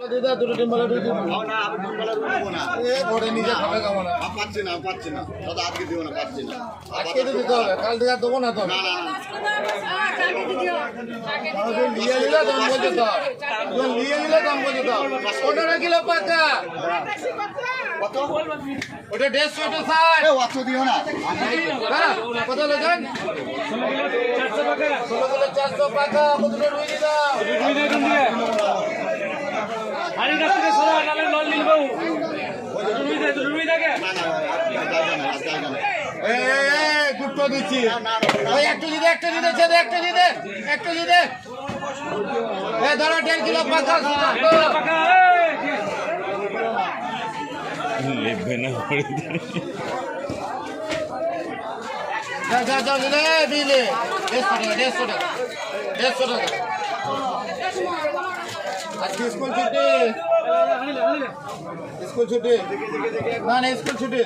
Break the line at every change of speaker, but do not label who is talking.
দুটো ডিম বলে দিই
না আমি ডিমবালা রুটি দেবো না
ওটা নিজে খাবে খাবো না
পাচ্ছি না দাদা আজকে দেবো না পাচ্ছি না
আজকে তো দিতে হবে কাল থেকে আর দেবো না তো
না না
নিয়ে নিলে দাম বলতে তো নিয়ে নিলে দাম বলতে তো 15 কিলো পাকা
কত
ওটা 150 ওটা 60
অত দিও না
কত লেখেন 16 কিলো 400 পাকা কতটা রুই দাও
আরে কাছ থেকে সরা নালে লল নিল বাবু রুই থাকে
এই দুটো দিচ্ছি ওই একটু দিদে ছেদে একটু দিদে এই ধরো 1.5 কিলো পাকা
পাকা
লিখবে না
যা দিলে দিলে 150 টাকা আজকে স্কুল ছুটি না স্কুল ছুটি